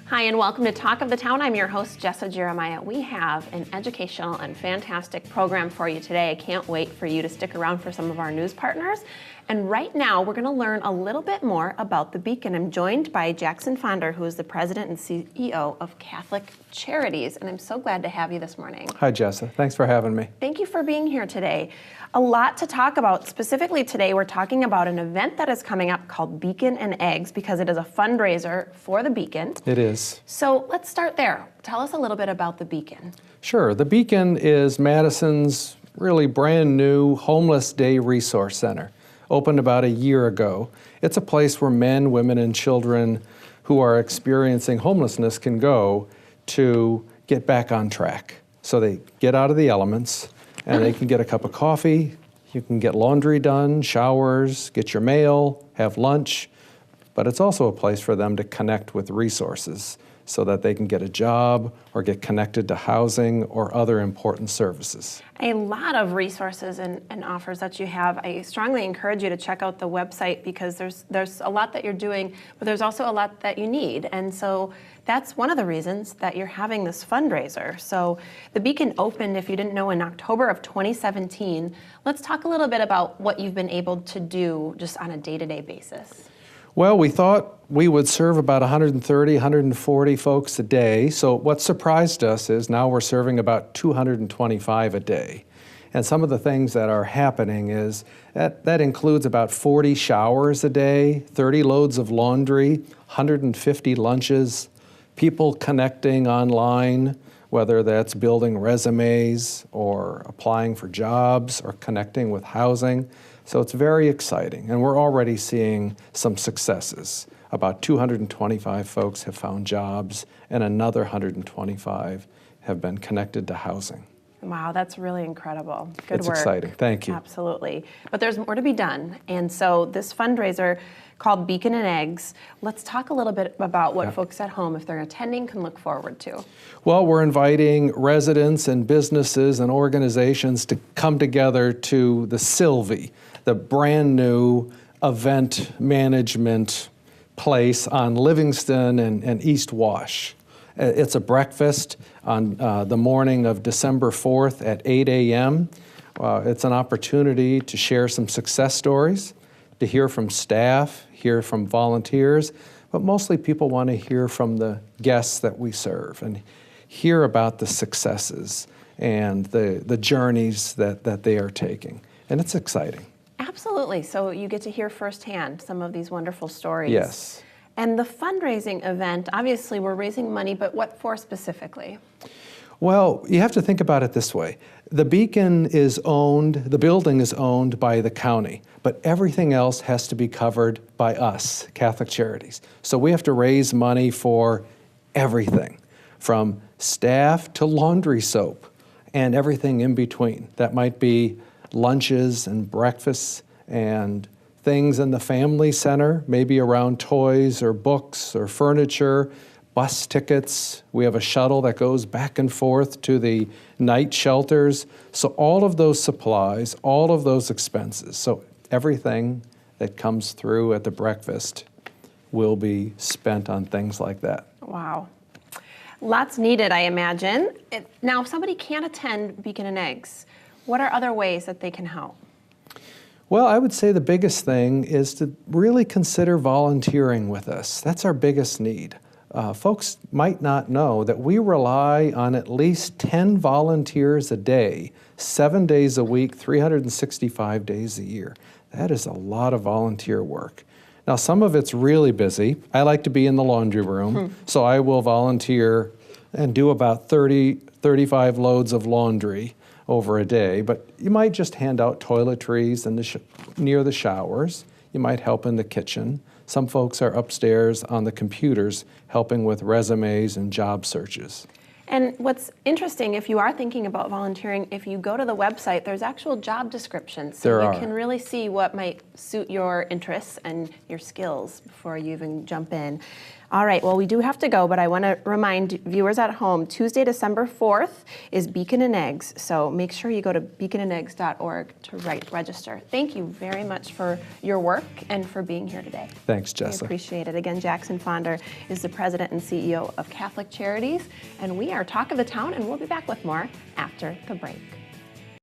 Hi, and welcome to Talk of the Town. I'm your host, Jessa Jeremiah. We have an educational and fantastic program for you today. I can't wait for you to stick around for some of our news partners. And right now, we're going to learn a little bit more about the Beacon. I'm joined by Jackson Fonder, who is the president and CEO of Catholic Charities. And I'm so glad to have you this morning. Hi, Jessa. Thanks for having me. Thank you for being here today. A lot to talk about. Specifically today, we're talking about an event that is coming up called Beacon and Eggs because it is a fundraiser for the Beacon. It is. So let's start there. Tell us a little bit about the Beacon. Sure. The Beacon is Madison's really brand new Homeless Day Resource Center. Opened about a year ago. It's a place where men, women, and children who are experiencing homelessness can go to get back on track. So they get out of the elements and they can get a cup of coffee, you can get laundry done, showers, get your mail, have lunch, but it's also a place for them to connect with resources so that they can get a job or get connected to housing or other important services. A lot of resources and offers that you have. I strongly encourage you to check out the website because there's a lot that you're doing, but there's also a lot that you need. And so that's one of the reasons that you're having this fundraiser. So the Beacon opened, if you didn't know, in October of 2017. Let's talk a little bit about what you've been able to do just on a day-to-day basis. Well, we thought we would serve about 130, 140 folks a day. So what surprised us is now we're serving about 225 a day. And some of the things that are happening is that includes about 40 showers a day, 30 loads of laundry, 150 lunches, people connecting online, whether that's building resumes or applying for jobs or connecting with housing. So it's very exciting, and we're already seeing some successes. About 225 folks have found jobs, and another 125 have been connected to housing. Wow, that's really incredible. Good It's work. exciting. Thank you. Absolutely. But there's more to be done. And so this fundraiser called Beacon and Eggs, let's talk a little bit about what folks at home, if they're attending, can look forward to. Well, we're inviting residents and businesses and organizations to come together to the Sylvie, the brand new event management place on Livingston and East Wash. It's a breakfast on the morning of December 4th at 8 a.m. It's an opportunity to share some success stories, to hear from staff, hear from volunteers, but mostly people want to hear from the guests that we serve and hear about the successes and the journeys that they are taking. And it's exciting. Absolutely. So you get to hear firsthand some of these wonderful stories. Yes. And the fundraising event, obviously we're raising money, but what for specifically? Well, you have to think about it this way. The Beacon is owned, the building is owned by the county, but everything else has to be covered by us, Catholic Charities. So we have to raise money for everything, from staff to laundry soap and everything in between. That might be lunches and breakfasts and things in the family center, maybe around toys or books or furniture, bus tickets. We have a shuttle that goes back and forth to the night shelters. So all of those supplies, all of those expenses, so everything that comes through at the breakfast will be spent on things like that. Wow. Lots needed, I imagine. Now, if somebody can't attend Beacon and Eggs, what are other ways that they can help? Well, I would say the biggest thing is to really consider volunteering with us. That's our biggest need. Folks might not know that we rely on at least 10 volunteers a day, 7 days a week, 365 days a year. That is a lot of volunteer work. Now, some of it's really busy. I like to be in the laundry room, so I will volunteer and do about 35 loads of laundry over a day, but you might just hand out toiletries near the showers. You might help in the kitchen. Some folks are upstairs on the computers helping with resumes and job searches. And what's interesting, if you are thinking about volunteering, if you go to the website, there's actual job descriptions. So you can really see what might suit your interests and your skills before you even jump in. All right, well, we do have to go, but I want to remind viewers at home, Tuesday, December 4th is Beacon and Eggs, so make sure you go to beaconandeggs.org to register. Thank you very much for your work and for being here today. Thanks, We Jessa. appreciate it. Again, Jackson Fonder is the president and CEO of Catholic Charities, and we are Talk of the Town, and we'll be back with more after the break.